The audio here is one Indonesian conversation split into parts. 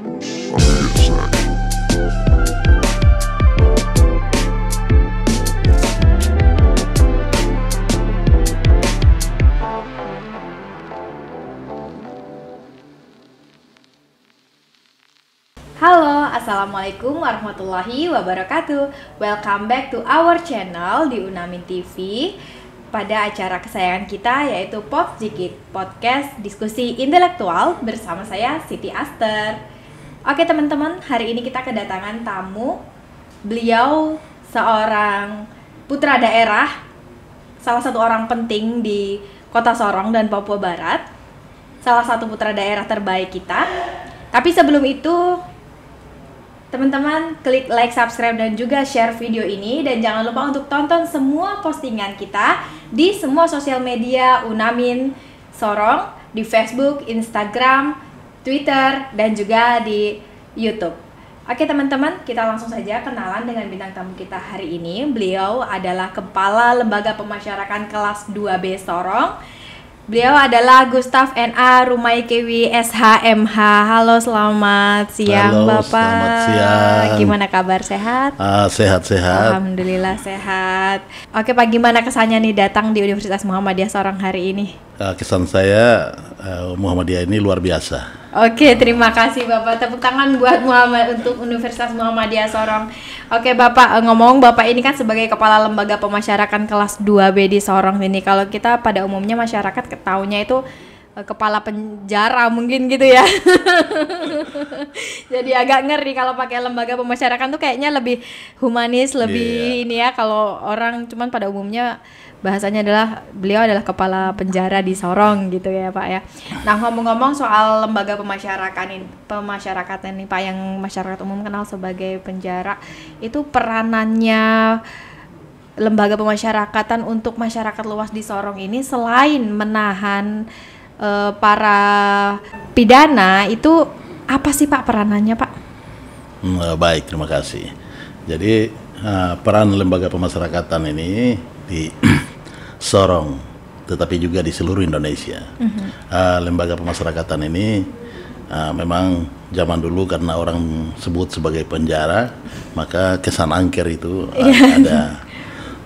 Halo, assalamualaikum warahmatullahi wabarakatuh. Welcome back to our channel di Unamin TV. Pada acara kesayangan kita yaitu Pop Dikit, podcast diskusi intelektual bersama saya Siti Aster. Oke teman-teman, hari ini kita kedatangan tamu. Beliau seorang putra daerah, salah satu orang penting di Kota Sorong dan Papua Barat. Salah satu putra daerah terbaik kita. Tapi sebelum itu, teman-teman klik like, subscribe, dan juga share video ini. Dan jangan lupa untuk tonton semua postingan kita di semua sosial media Unamin Sorong, di Facebook, Instagram, Twitter, dan juga di YouTube. Oke teman-teman, kita langsung saja kenalan dengan bintang tamu kita hari ini. Beliau adalah Kepala Lembaga Pemasyarakatan Kelas 2B Sorong. Beliau adalah Gustaf N.A. Rumaikewi SHMH. Halo, selamat siang. Halo, Bapak. Selamat siang. Gimana kabar, sehat? Sehat-sehat. Alhamdulillah sehat. Oke Pak, gimana kesannya nih datang di Universitas Muhammadiyah Sorong hari ini? Kesan saya Muhammadiyah ini luar biasa. Oke, terima kasih Bapak. Tepuk tangan buat untuk Universitas Muhammadiyah Sorong. Oke Bapak, ngomong Bapak ini kan sebagai Kepala Lembaga Pemasyarakatan Kelas 2B di Sorong ini. Kalau kita pada umumnya masyarakat ketaunya itu kepala penjara mungkin gitu ya. Jadi agak ngeri kalau pakai lembaga pemasyarakatan tuh kayaknya lebih humanis, lebih ini ya. Kalau orang cuman pada umumnya bahasanya adalah beliau adalah kepala penjara di Sorong gitu ya Pak ya. Nah ngomong-ngomong soal lembaga pemasyarakatan ini Pak, yang masyarakat umum kenal sebagai penjara, itu peranannya lembaga pemasyarakatan untuk masyarakat luas di Sorong ini selain menahan para pidana, itu apa sih Pak peranannya Pak? Baik, terima kasih. Jadi peran lembaga pemasyarakatan ini di Sorong, tetapi juga di seluruh Indonesia. Lembaga pemasyarakatan ini memang zaman dulu karena orang sebut sebagai penjara, maka kesan angker itu ada.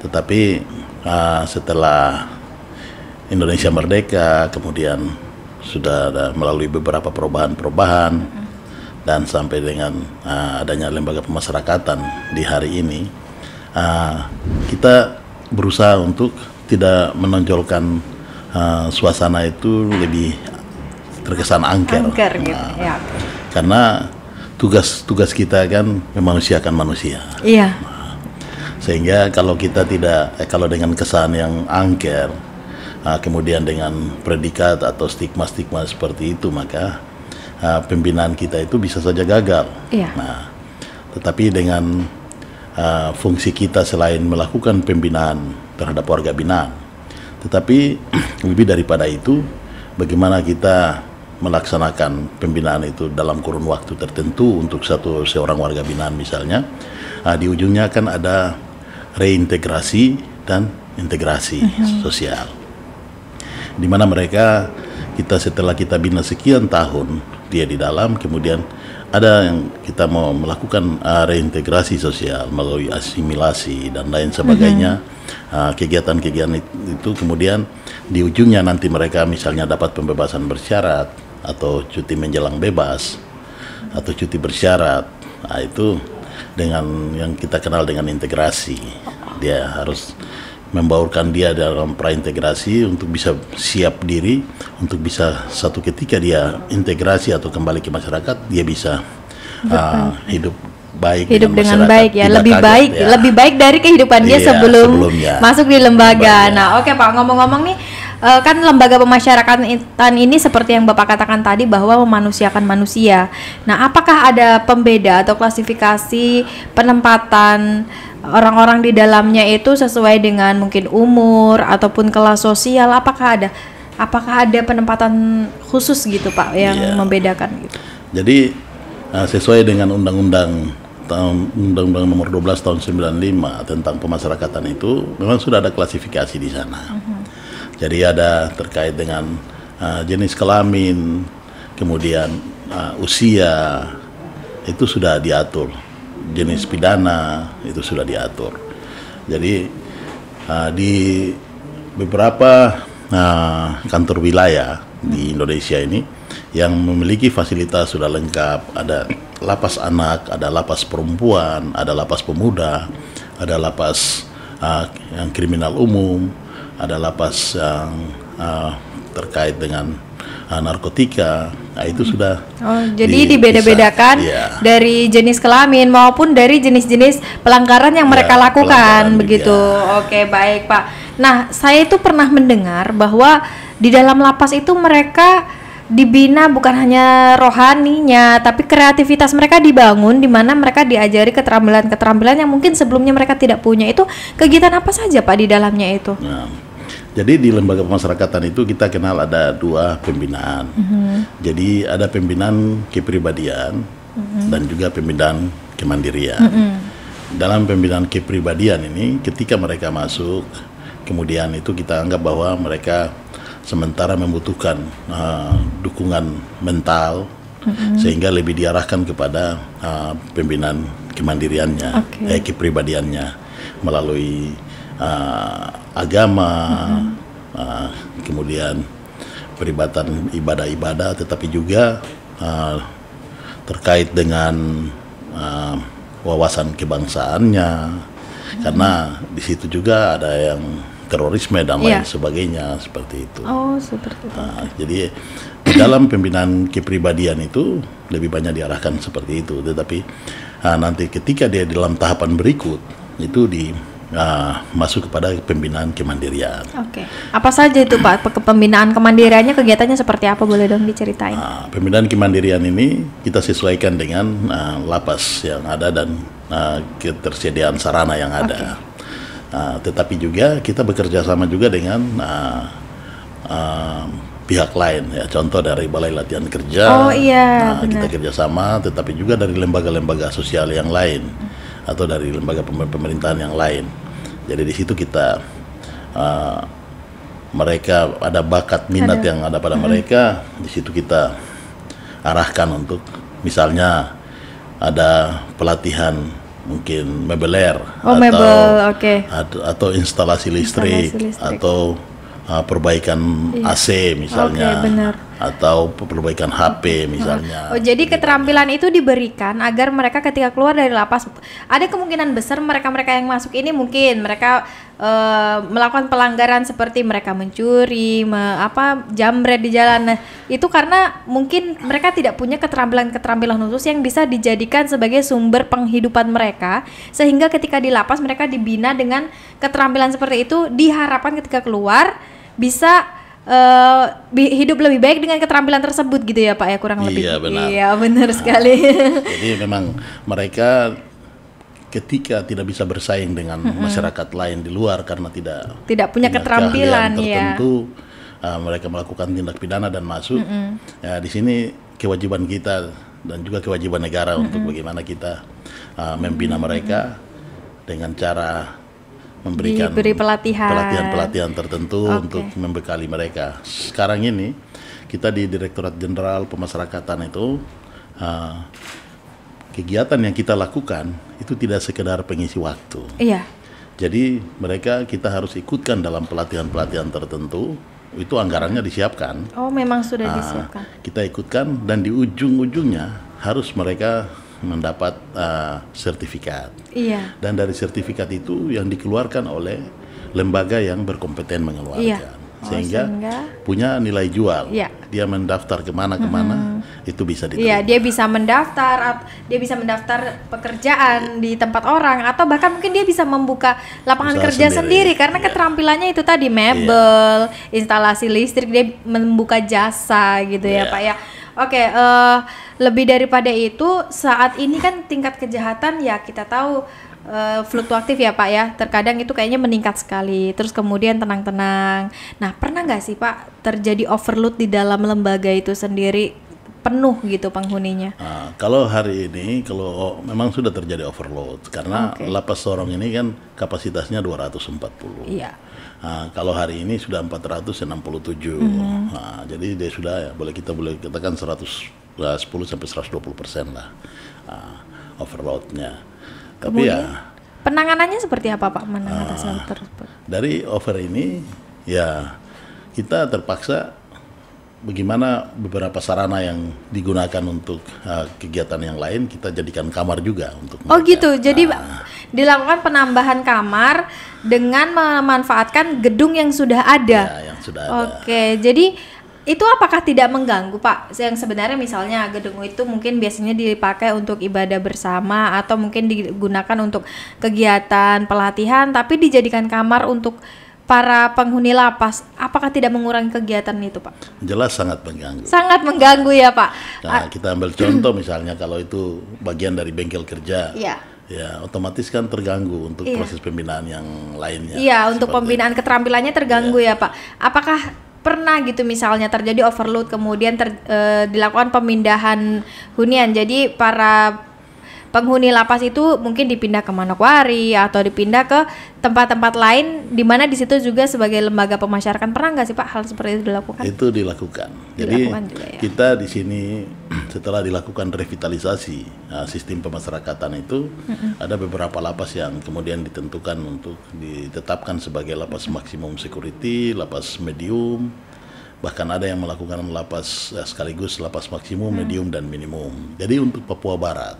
Tetapi setelah Indonesia merdeka, kemudian sudah ada melalui beberapa perubahan-perubahan, dan sampai dengan adanya lembaga pemasyarakatan di hari ini, kita berusaha untuk tidak menonjolkan suasana itu lebih terkesan angker gitu, ya. Karena tugas kita kan memanusiakan manusia. Iya. Sehingga kalau kita kalau dengan kesan yang angker, kemudian dengan predikat atau stigma-stigma seperti itu, maka pembinaan kita itu bisa saja gagal. Iya. Nah, tetapi dengan fungsi kita selain melakukan pembinaan terhadap warga binaan, tetapi lebih daripada itu, bagaimana kita melaksanakan pembinaan itu dalam kurun waktu tertentu untuk seorang warga binaan misalnya, di ujungnya kan ada reintegrasi dan integrasi sosial, di mana mereka setelah kita bina sekian tahun dia di dalam, kemudian ada yang kita mau melakukan reintegrasi sosial melalui asimilasi dan lain sebagainya. Kegiatan-kegiatan itu kemudian di ujungnya nanti mereka misalnya dapat pembebasan bersyarat atau cuti menjelang bebas atau cuti bersyarat. Nah, itu dengan yang kita kenal dengan integrasi. Dia harus membaurkan dia dalam praintegrasi untuk bisa siap diri, untuk bisa satu ketika dia integrasi atau kembali ke masyarakat, dia bisa hidup dengan baik ya, lebih baik dari kehidupan dia sebelumnya masuk di lembaga. Nah, oke Pak, ngomong-ngomong nih, kan lembaga pemasyarakatan ini seperti yang Bapak katakan tadi bahwa memanusiakan manusia. Nah, apakah ada pembeda atau klasifikasi penempatan orang-orang di dalamnya itu sesuai dengan mungkin umur ataupun kelas sosial? Apakah ada penempatan khusus gitu Pak yang membedakan gitu? Jadi sesuai dengan Undang-Undang nomor 12 tahun 95 tentang pemasyarakatan itu memang sudah ada klasifikasi di sana. Jadi ada terkait dengan jenis kelamin, kemudian usia, itu sudah diatur, jenis pidana itu sudah diatur. Jadi di beberapa kantor wilayah di Indonesia ini yang memiliki fasilitas sudah lengkap, ada lapas anak, ada lapas perempuan, ada lapas pemuda, ada lapas yang kriminal umum, ada lapas yang terkait dengan narkotika. Nah, itu sudah jadi dibeda-bedakan dari jenis kelamin maupun dari jenis-jenis pelanggaran yang mereka lakukan begitu. Oke, baik Pak. Nah, saya itu pernah mendengar bahwa di dalam lapas itu mereka dibina bukan hanya rohaninya, tapi kreativitas mereka dibangun, di mana mereka diajari keterampilan-keterampilan yang mungkin sebelumnya mereka tidak punya. Itu kegiatan apa saja Pak di dalamnya itu? Nah, jadi di lembaga pemasyarakatan itu kita kenal ada 2 pembinaan. Jadi ada pembinaan kepribadian dan juga pembinaan kemandirian. Dalam pembinaan kepribadian ini, ketika mereka masuk, kemudian itu kita anggap bahwa mereka sementara membutuhkan dukungan mental, sehingga lebih diarahkan kepada pembinaan kemandiriannya, kepribadiannya melalui agama, kemudian peribadatan ibadah-ibadah, tetapi juga terkait dengan wawasan kebangsaannya, karena di situ juga ada yang terorisme dan lain sebagainya, seperti itu. Oh, seperti itu. Jadi di dalam pembinaan kepribadian itu lebih banyak diarahkan seperti itu, tetapi nanti ketika dia dalam tahapan berikut itu masuk kepada pembinaan kemandirian. Oke. Apa saja itu Pak? Pembinaan kemandiriannya kegiatannya seperti apa, boleh dong diceritain? Pembinaan kemandirian ini kita sesuaikan dengan lapas yang ada dan ketersediaan sarana yang ada. Tetapi juga kita bekerja sama juga dengan pihak lain, ya, contoh dari Balai Latihan Kerja. Kita kerjasama, tetapi juga dari lembaga-lembaga sosial yang lain atau dari lembaga pemerintahan yang lain. Jadi di situ kita mereka ada bakat minat yang ada pada mereka, di situ kita arahkan untuk misalnya ada pelatihan mungkin mebeler atau instalasi listrik, atau perbaikan AC misalnya, atau perbaikan HP misalnya. Jadi keterampilan itu diberikan agar mereka ketika keluar dari lapas, ada kemungkinan besar mereka-mereka yang masuk ini mungkin mereka melakukan pelanggaran seperti mereka mencuri, jambret di jalan. Nah, itu karena mungkin mereka tidak punya keterampilan khusus yang bisa dijadikan sebagai sumber penghidupan mereka, sehingga ketika di lapas mereka dibina dengan keterampilan seperti itu, diharapkan ketika keluar bisa hidup lebih baik dengan keterampilan tersebut gitu ya Pak ya, kurang lebih. Iya, benar. Iya, benar sekali. Jadi memang mereka ketika tidak bisa bersaing dengan masyarakat lain di luar karena tidak punya keterampilan tertentu, mereka melakukan tindak pidana dan masuk. Ya, di sini kewajiban kita dan juga kewajiban negara untuk bagaimana kita membina mereka dengan cara memberikan pelatihan tertentu untuk membekali mereka. Sekarang ini kita di Direktorat Jenderal Pemasyarakatan itu kegiatan yang kita lakukan itu tidak sekedar pengisi waktu. Jadi kita harus ikutkan dalam pelatihan-pelatihan tertentu, itu anggarannya disiapkan. Oh, memang sudah disiapkan. Kita ikutkan dan di ujung-ujungnya harus mereka mendapat sertifikat. Dan dari sertifikat itu yang dikeluarkan oleh lembaga yang berkompeten mengeluarkan. Sehingga punya nilai jual. Dia mendaftar kemana-kemana, itu bisa diterima. Dia bisa mendaftar pekerjaan di tempat orang, atau bahkan mungkin dia bisa membuka lapangan kerja sendiri karena keterampilannya itu tadi mebel, instalasi listrik, dia membuka jasa gitu ya Pak ya. Oke, lebih daripada itu, saat ini kan tingkat kejahatan ya kita tahu fluktuatif ya Pak ya, terkadang itu kayaknya meningkat sekali, terus kemudian tenang-tenang. Nah, pernah nggak sih Pak terjadi overload di dalam lembaga itu sendiri, penuh gitu penghuninya? Kalau hari ini, kalau memang sudah terjadi overload, karena lapas Sorong ini kan kapasitasnya 240. Kalau hari ini sudah 467. Jadi dia sudah boleh katakan 110 sampai 120% lah overloadnya. Tapi Kemudian, ya penanganannya seperti apa Pak mengatasi hal tersebut? dari over ini ya kita terpaksa bagaimana beberapa sarana yang digunakan untuk kegiatan yang lain kita jadikan kamar juga untuk Oh mereka. gitu, jadi dilakukan penambahan kamar dengan memanfaatkan gedung yang sudah ada. Ya, yang sudah ada. Oke, jadi itu apakah tidak mengganggu Pak? Yang sebenarnya misalnya gedung itu mungkin biasanya dipakai untuk ibadah bersama atau mungkin digunakan untuk kegiatan pelatihan, tapi dijadikan kamar untuk para penghuni lapas. Apakah tidak mengurangi kegiatan itu Pak? Jelas sangat mengganggu. Sangat mengganggu ya Pak. Nah, kita ambil contoh misalnya kalau itu bagian dari bengkel kerja. Iya. Ya, otomatis kan terganggu untuk Iya. proses pembinaan yang lainnya. Iya, untuk Seperti- pembinaan keterampilannya terganggu ya Pak. Apakah pernah gitu misalnya terjadi overload kemudian dilakukan pemindahan hunian, jadi para penghuni lapas itu mungkin dipindah ke Manokwari atau dipindah ke tempat-tempat lain di mana di situ juga sebagai lembaga pemasyarakatan, pernah nggak sih Pak hal seperti itu dilakukan? Itu dilakukan. Jadi Dilakukan juga ya. kita di sini setelah dilakukan revitalisasi sistem pemasyarakatan itu ada beberapa lapas yang kemudian ditentukan untuk ditetapkan sebagai lapas maksimum security, lapas medium, bahkan ada yang melakukan lapas sekaligus lapas maksimum, medium dan minimum. Jadi untuk Papua Barat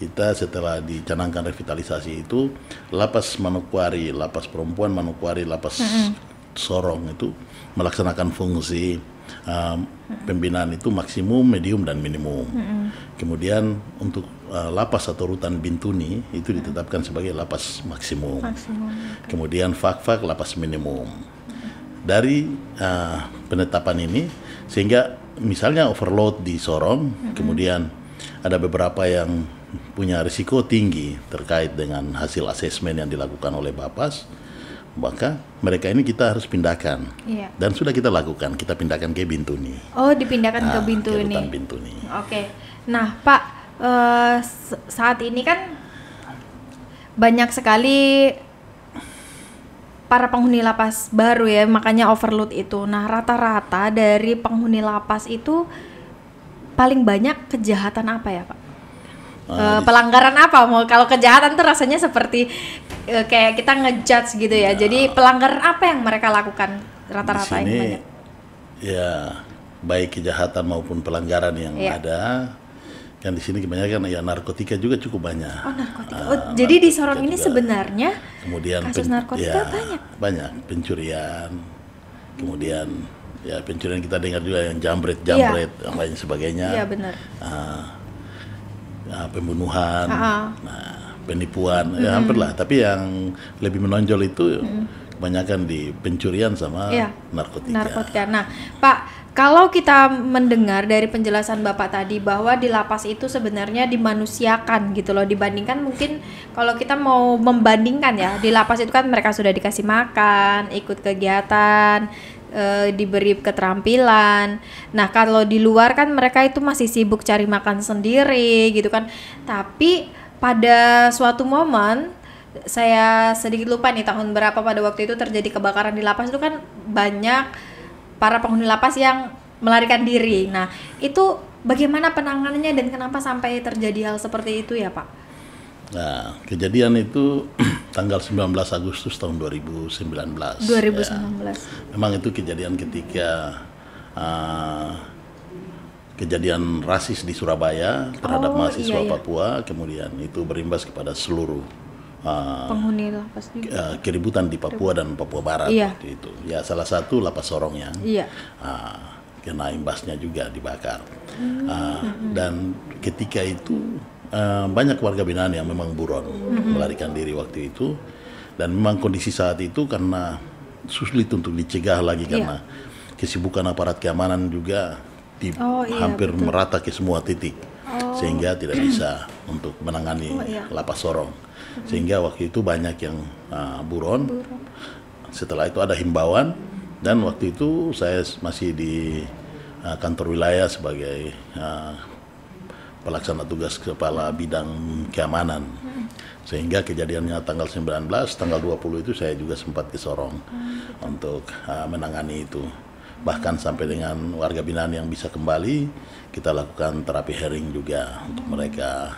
kita setelah dicanangkan revitalisasi itu lapas Manokwari, lapas perempuan Manokwari, lapas Sorong itu melaksanakan fungsi pembinaan itu maksimum, medium dan minimum. Kemudian untuk lapas atau rutan Bintuni itu ditetapkan sebagai lapas maksimum. Kemudian Fak-Fak lapas minimum. Dari penetapan ini sehingga misalnya overload di Sorong, kemudian ada beberapa yang punya risiko tinggi terkait dengan hasil asesmen yang dilakukan oleh Bapas, maka mereka ini kita harus pindahkan. Iya. Dan sudah kita lakukan, kita pindahkan ke Bintuni. Oh, dipindahkan ke Ke Bintuni. rutan Bintuni. Oke. Nah, Pak, saat ini kan banyak sekali para penghuni lapas baru ya, makanya overload itu. Nah, rata-rata dari penghuni lapas itu paling banyak kejahatan apa ya, Pak? Pelanggaran apa? Mau kalau kejahatan tuh rasanya seperti kayak kita ngejudge gitu ya. Jadi pelanggaran apa yang mereka lakukan rata-rata Di ini sini banyak? ya baik kejahatan maupun pelanggaran yang Iya. ada. Kan di sini kebanyakan ya narkotika juga cukup banyak. Oh, narkotika. Jadi di Sorong ini juga. sebenarnya Kemudian kasus narkotika banyak. Banyak pencurian. Kemudian ya pencurian kita dengar juga yang jambret Iya. yang lain sebagainya. Iya benar. Pembunuhan, Ah. penipuan, ya hampir lah. Tapi yang lebih menonjol itu kebanyakan di pencurian sama Iya, narkotika. narkotika. Nah, Pak, kalau kita mendengar dari penjelasan Bapak tadi bahwa di lapas itu sebenarnya dimanusiakan gitu loh, dibandingkan mungkin kalau kita mau membandingkan ya, di lapas itu kan mereka sudah dikasih makan, ikut kegiatan, diberi keterampilan. Nah, kalau di luar kan mereka itu masih sibuk cari makan sendiri gitu kan. Tapi pada suatu momen saya sedikit lupa nih tahun berapa pada waktu itu terjadi kebakaran di lapas itu kan banyak para penghuni lapas yang melarikan diri. Nah, itu bagaimana penanganannya dan kenapa sampai terjadi hal seperti itu ya, Pak? Nah, kejadian itu tanggal 19 Agustus tahun 2019. 2019. Ya. Memang itu kejadian ketika kejadian rasis di Surabaya terhadap mahasiswa Papua, kemudian itu berimbas kepada seluruh penghuni lapas juga. keributan di Papua dan Papua Barat waktu itu. Ya, salah satu lapas Sorong yang kena imbasnya juga dibakar. Dan ketika itu banyak warga binaan yang memang buron melarikan diri waktu itu, dan memang kondisi saat itu karena sulit untuk dicegah lagi karena kesibukan aparat keamanan juga hampir merata ke semua titik sehingga tidak bisa untuk menangani lapas Sorong, sehingga waktu itu banyak yang buron. Setelah itu ada himbauan dan waktu itu saya masih di kantor wilayah sebagai pelaksana tugas kepala bidang keamanan, sehingga kejadiannya tanggal 19, tanggal 20 itu saya juga sempat ke Sorong untuk menangani itu. bahkan sampai dengan warga binaan yang bisa kembali, kita lakukan terapi hearing juga untuk mereka.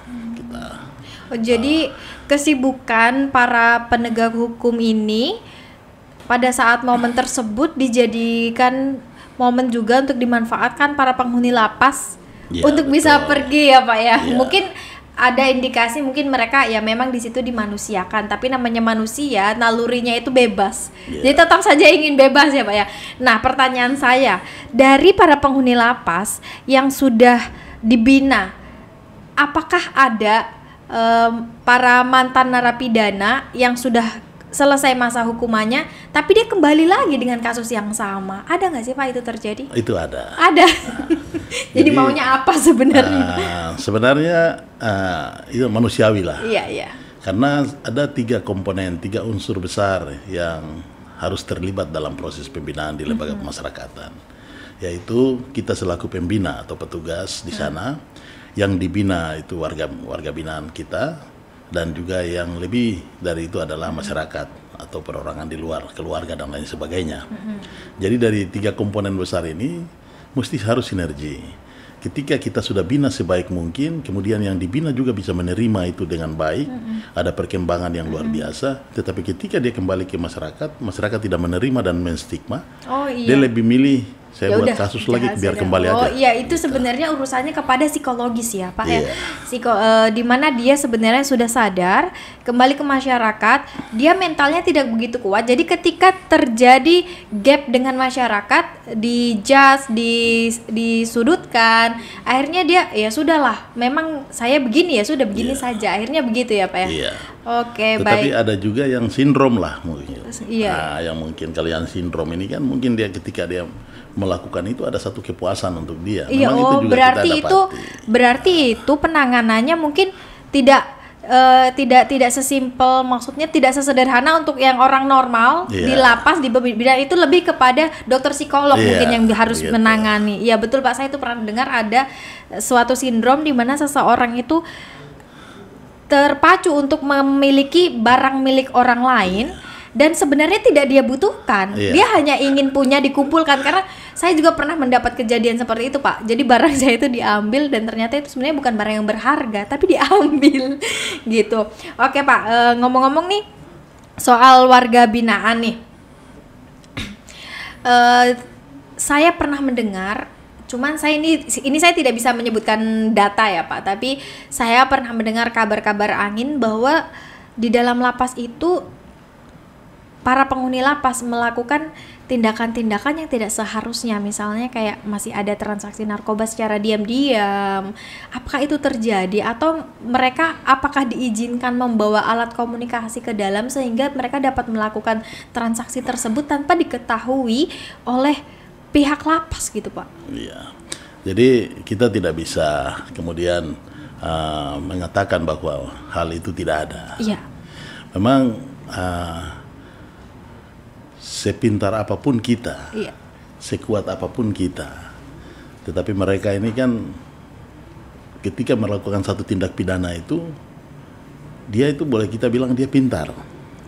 Jadi kesibukan para penegak hukum ini pada saat momen tersebut dijadikan momen juga untuk dimanfaatkan para penghuni lapas untuk betul. Bisa pergi ya Pak ya. Mungkin ada indikasi mungkin mereka ya memang di situ dimanusiakan, tapi namanya manusia nalurinya itu bebas. Jadi tetap saja ingin bebas ya Pak ya. Nah, pertanyaan saya, dari para penghuni lapas yang sudah dibina, apakah ada para mantan narapidana yang sudah selesai masa hukumannya, tapi dia kembali lagi dengan kasus yang sama? Ada nggak sih Pak itu terjadi? Itu ada. Ada. Jadi maunya apa sebenarnya? Sebenarnya itu manusiawi lah. Iya. Karena ada 3 komponen, 3 unsur besar yang harus terlibat dalam proses pembinaan di lembaga pemasyarakatan. Yaitu kita selaku pembina atau petugas di sana, yang dibina itu warga binaan kita, dan juga yang lebih dari itu adalah masyarakat atau perorangan di luar, keluarga dan lain sebagainya. Jadi dari 3 komponen besar ini mesti harus sinergi. Ketika kita sudah bina sebaik mungkin, kemudian yang dibina juga bisa menerima itu dengan baik, ada perkembangan yang luar biasa. Tetapi ketika dia kembali ke masyarakat, masyarakat tidak menerima dan menstigma, dia lebih milih saya buat kasus lagi biar kembali aja. Iya, itu sebenarnya urusannya kepada psikologis ya Pak ya. Di mana dia sebenarnya sudah sadar kembali ke masyarakat, dia mentalnya tidak begitu kuat. Jadi ketika terjadi gap dengan masyarakat, dijudge, disudutkan, akhirnya dia ya sudahlah, memang saya begini ya sudah begini saja. Akhirnya begitu ya Pak ya. Oke, baik. Tetapi ada juga yang sindrom lah mungkin. Iya. Nah, yang mungkin kalian sindrom ini kan mungkin dia ketika dia melakukan itu ada satu kepuasan untuk dia. Iya, itu juga berarti itu penanganannya mungkin tidak sesimpel, maksudnya tidak sesederhana untuk yang orang normal di lapas di bidang itu, lebih kepada dokter psikolog mungkin yang harus menangani. Iya betul Pak, saya itu pernah dengar ada suatu sindrom di mana seseorang itu terpacu untuk memiliki barang milik orang lain. Dan sebenarnya tidak dia butuhkan, dia hanya ingin punya, dikumpulkan. Karena saya juga pernah mendapat kejadian seperti itu Pak. Jadi barang saya itu diambil dan ternyata itu sebenarnya bukan barang yang berharga, tapi diambil gitu. Oke Pak, ngomong-ngomong nih soal warga binaan nih, saya pernah mendengar, cuman saya ini saya tidak bisa menyebutkan data ya Pak, tapi saya pernah mendengar kabar-kabar angin bahwa di dalam lapas itu para penghuni lapas melakukan tindakan-tindakan yang tidak seharusnya, misalnya kayak masih ada transaksi narkoba secara diam-diam. Apakah itu terjadi atau mereka apakah diizinkan membawa alat komunikasi ke dalam sehingga mereka dapat melakukan transaksi tersebut tanpa diketahui oleh pihak lapas gitu Pak? Iya. Jadi kita tidak bisa kemudian mengatakan bahwa hal itu tidak ada. Iya. Memang sepintar apapun kita, sekuat apapun kita, tetapi mereka ini kan ketika melakukan satu tindak pidana itu, dia itu boleh kita bilang dia pintar,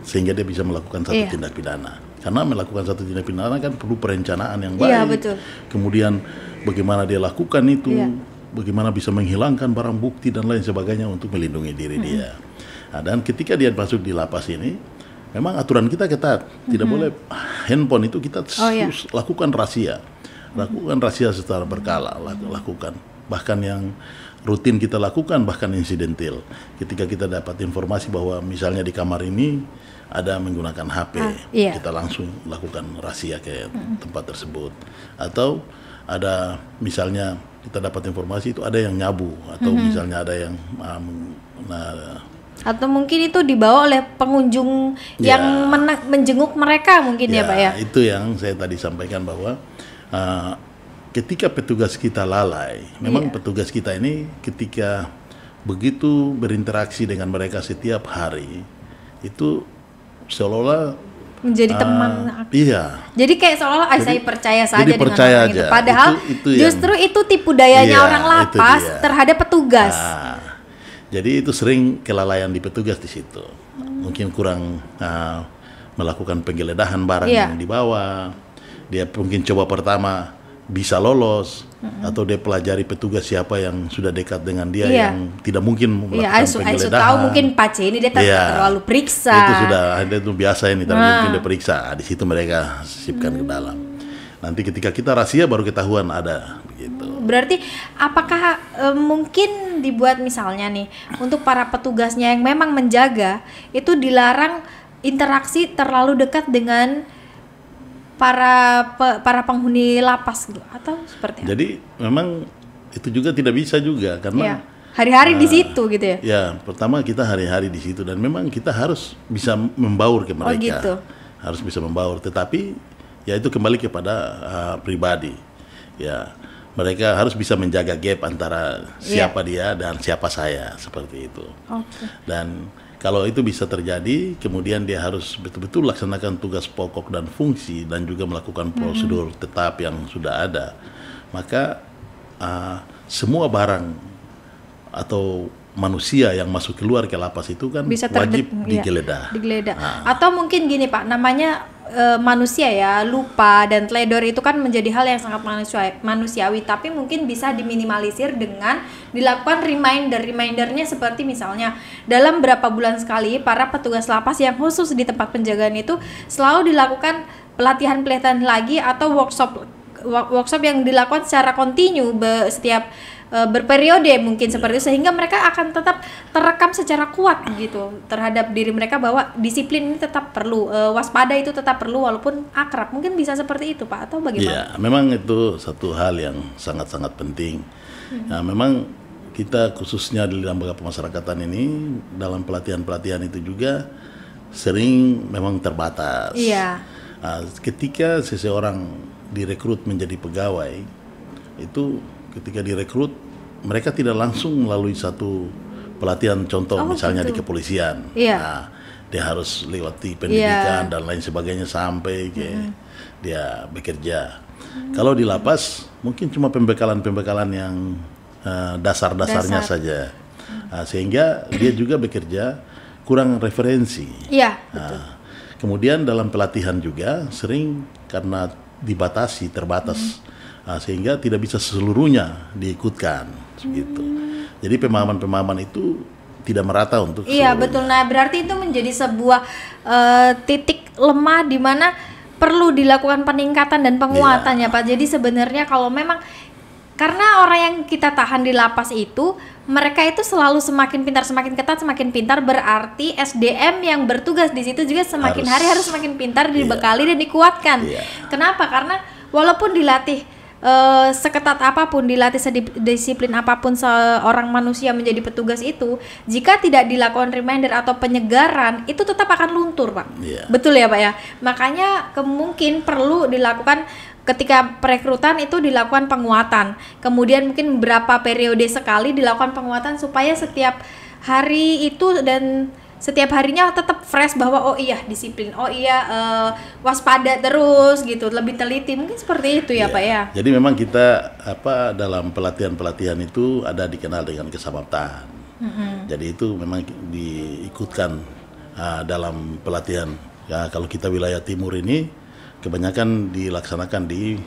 sehingga dia bisa melakukan satu tindak pidana. Karena melakukan satu tindak pidana kan perlu perencanaan yang baik. Betul. Kemudian bagaimana dia lakukan itu, bagaimana bisa menghilangkan barang bukti dan lain sebagainya untuk melindungi diri dia. Nah, dan ketika dia masuk di lapas ini, memang aturan kita ketat, tidak boleh handphone itu kita lakukan rahasia, secara berkala, lakukan. Bahkan yang rutin kita lakukan, bahkan insidentil. Ketika kita dapat informasi bahwa misalnya di kamar ini ada menggunakan HP, kita langsung lakukan rahasia ke tempat tersebut. Atau ada misalnya kita dapat informasi itu ada yang nyabu, atau misalnya ada yang atau mungkin itu dibawa oleh pengunjung yang menjenguk mereka mungkin ya Pak ya. Itu yang saya tadi sampaikan bahwa ketika petugas kita lalai, memang petugas kita ini ketika begitu berinteraksi dengan mereka setiap hari, itu seolah-olah menjadi teman. Jadi kayak seolah-olah saya percaya saja dengan orang itu. Padahal itu justru itu tipu dayanya orang lapas terhadap petugas. Jadi itu sering kelalaian di petugas di situ. Mungkin kurang melakukan penggeledahan barang yang dibawa. dia mungkin coba pertama bisa lolos, atau dia pelajari petugas siapa yang sudah dekat dengan dia yang tidak mungkin melakukan penggeledahan. Tahu mungkin Pace ini dia terlalu periksa. Itu sudah ada, itu biasa ini, tapi mungkin dia periksa. Di situ mereka sisipkan ke dalam. Nanti ketika kita rahasia baru ketahuan ada begitu. Berarti apakah mungkin dibuat misalnya nih untuk para petugasnya yang memang menjaga itu dilarang interaksi terlalu dekat dengan para penghuni lapas gitu, atau seperti apa? Jadi memang itu juga tidak bisa juga karena hari-hari di situ gitu ya. Ya, pertama kita hari-hari di situ dan memang kita harus bisa membaur ke mereka. Oh gitu. Harus bisa membaur, tetapi ya itu kembali kepada pribadi. Ya, mereka harus bisa menjaga gap antara siapa dia dan siapa saya, seperti itu. Okay. Dan kalau itu bisa terjadi, kemudian dia harus betul-betul laksanakan tugas pokok dan fungsi dan juga melakukan prosedur tetap yang sudah ada. Maka semua barang atau manusia yang masuk keluar ke lapas itu kan bisa wajib digeledah. Atau mungkin gini Pak, namanya manusia ya, lupa dan teledor itu kan menjadi hal yang sangat manusiawi, tapi mungkin bisa diminimalisir dengan dilakukan remindernya, seperti misalnya dalam berapa bulan sekali para petugas lapas yang khusus di tempat penjagaan itu selalu dilakukan pelatihan lagi atau workshop yang dilakukan secara kontinu setiap berperiode mungkin seperti itu, sehingga mereka akan tetap terekam secara kuat gitu terhadap diri mereka bahwa disiplin ini tetap perlu, waspada itu tetap perlu walaupun akrab. Mungkin bisa seperti itu Pak, atau bagaimana? Ya, memang itu satu hal yang sangat-sangat penting. Nah, memang kita khususnya di lembaga pemasyarakatan ini dalam pelatihan-pelatihan itu juga sering memang terbatas. Nah, ketika seseorang direkrut menjadi pegawai, itu ketika direkrut mereka tidak langsung melalui satu pelatihan contoh misalnya di kepolisian. Nah, dia harus lewati pendidikan dan lain sebagainya sampai dia bekerja. Kalau di lapas mungkin cuma pembekalan yang dasar-dasarnya saja. Nah, sehingga dia juga bekerja kurang referensi. Nah, kemudian dalam pelatihan juga sering karena terbatas. Nah, sehingga tidak bisa seluruhnya diikutkan gitu. Jadi pemahaman itu tidak merata untuk seluruhnya. Betul. Nah, berarti itu menjadi sebuah titik lemah di mana perlu dilakukan peningkatan dan penguatan ya Pak. Jadi sebenarnya kalau memang karena orang yang kita tahan di lapas itu mereka itu selalu semakin pintar, semakin ketat, semakin pintar, berarti SDM yang bertugas di situ juga semakin hari harus semakin pintar, dibekali dan dikuatkan. Kenapa? Karena walaupun dilatih seketat apapun, dilatih sedisiplin apapun seorang manusia menjadi petugas itu, jika tidak dilakukan reminder atau penyegaran, itu tetap akan luntur Pak. Betul ya Pak ya? Makanya mungkin perlu dilakukan ketika perekrutan itu dilakukan penguatan, kemudian mungkin beberapa periode sekali dilakukan penguatan supaya setiap hari itu dan setiap harinya tetap fresh bahwa disiplin, waspada terus gitu, lebih teliti, mungkin seperti itu ya Pak ya. Jadi memang kita dalam pelatihan itu ada dikenal dengan kesamaptaan. Jadi itu memang diikutkan dalam pelatihan. Ya, kalau kita wilayah timur ini kebanyakan dilaksanakan di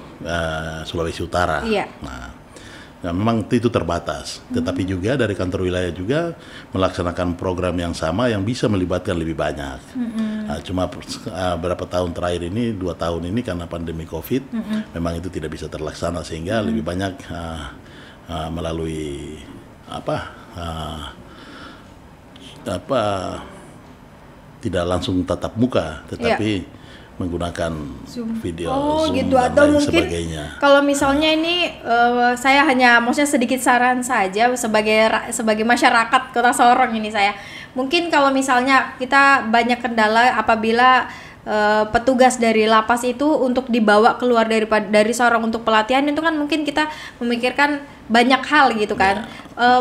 Sulawesi Utara. Nah, memang itu terbatas, tetapi juga dari kantor wilayah juga melaksanakan program yang sama yang bisa melibatkan lebih banyak. Nah, cuma berapa tahun terakhir ini, 2 tahun ini karena pandemi COVID, memang itu tidak bisa terlaksana sehingga lebih banyak melalui tidak langsung tatap muka, tetapi menggunakan video Zoom gitu, dan atau lain mungkin sebagainya. Kalau misalnya ini saya hanya maksudnya sedikit saran saja sebagai masyarakat Kota Sorong ini, saya mungkin kalau misalnya kita banyak kendala apabila petugas dari lapas itu untuk dibawa keluar dari Sorong untuk pelatihan, itu kan mungkin kita memikirkan banyak hal gitu kan.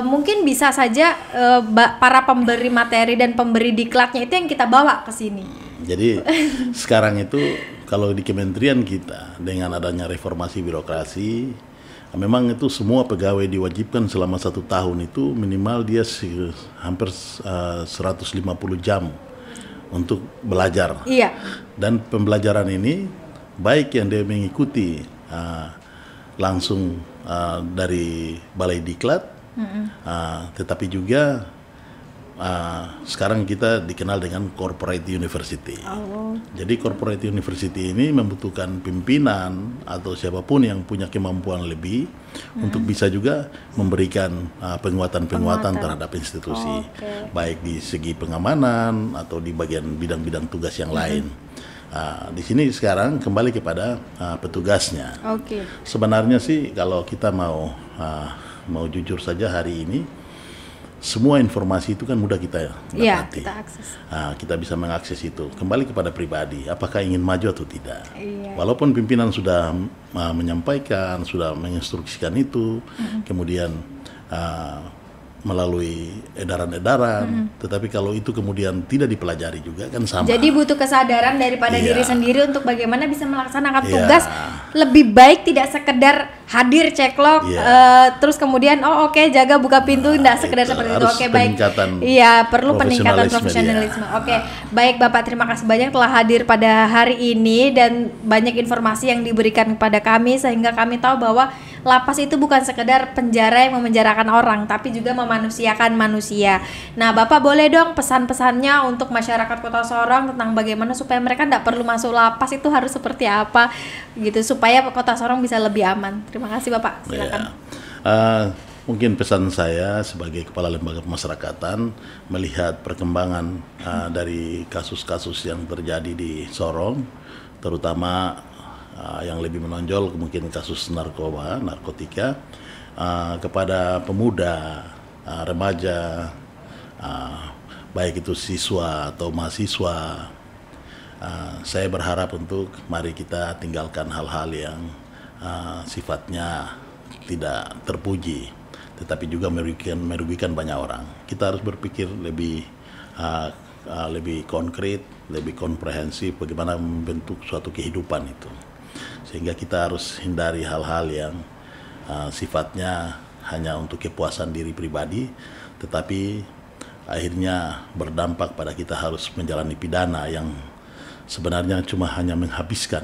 Mungkin bisa saja para pemberi materi dan pemberi diklatnya itu yang kita bawa ke sini. Jadi sekarang itu kalau di kementerian kita dengan adanya reformasi birokrasi, memang itu semua pegawai diwajibkan selama 1 tahun itu minimal dia hampir 150 jam untuk belajar. Dan pembelajaran ini baik yang dia mengikuti langsung dari Balai Diklat, tetapi juga sekarang kita dikenal dengan corporate university. Jadi corporate university ini membutuhkan pimpinan atau siapapun yang punya kemampuan lebih untuk bisa juga memberikan penguatan terhadap institusi, baik di segi pengamanan atau di bagian bidang-bidang tugas yang lain. Di sini sekarang kembali kepada petugasnya. Sebenarnya sih kalau kita mau jujur saja hari ini, semua informasi itu kan mudah kita dapati. Kita akses. Kita bisa mengakses itu. Kembali kepada pribadi, apakah ingin maju atau tidak. Walaupun pimpinan sudah menyampaikan, sudah menginstruksikan itu, kemudian melalui edaran-edaran, tetapi kalau itu kemudian tidak dipelajari juga kan sama. Jadi butuh kesadaran daripada diri sendiri untuk bagaimana bisa melaksanakan tugas lebih baik, tidak sekedar hadir ceklok, terus kemudian jaga buka pintu, tidak sekedar seperti itu. Baik. Iya, perlu peningkatan profesionalisme. Baik Bapak, terima kasih banyak telah hadir pada hari ini dan banyak informasi yang diberikan kepada kami sehingga kami tahu bahwa lapas itu bukan sekedar penjara yang memenjarakan orang, tapi juga memanusiakan manusia. Nah, Bapak boleh dong pesan-pesannya untuk masyarakat Kota Sorong tentang bagaimana supaya mereka tidak perlu masuk lapas, itu harus seperti apa gitu supaya Kota Sorong bisa lebih aman. Terima kasih Bapak, silakan. Mungkin pesan saya sebagai Kepala Lembaga Pemasyarakatan melihat perkembangan dari kasus-kasus yang terjadi di Sorong, terutama yang lebih menonjol mungkin kasus narkotika kepada pemuda, remaja, baik itu siswa atau mahasiswa. Saya berharap untuk mari kita tinggalkan hal-hal yang sifatnya tidak terpuji, tetapi juga merugikan banyak orang. Kita harus berpikir lebih konkret, lebih komprehensif bagaimana membentuk suatu kehidupan itu. Sehingga kita harus hindari hal-hal yang sifatnya hanya untuk kepuasan diri pribadi, tetapi akhirnya berdampak pada kita harus menjalani pidana yang sebenarnya hanya menghabiskan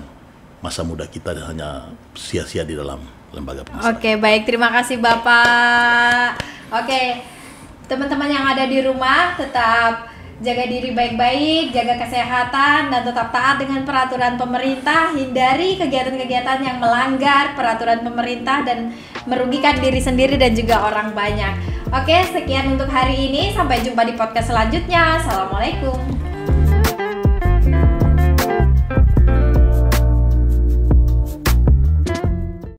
masa muda kita dan hanya sia-sia di dalam lembaga pemasyarakatan. Baik, terima kasih Bapak. Teman-teman yang ada di rumah tetap jaga diri baik-baik, jaga kesehatan, dan tetap taat dengan peraturan pemerintah. Hindari kegiatan-kegiatan yang melanggar peraturan pemerintah dan merugikan diri sendiri dan juga orang banyak. Sekian untuk hari ini. Sampai jumpa di podcast selanjutnya. Assalamualaikum.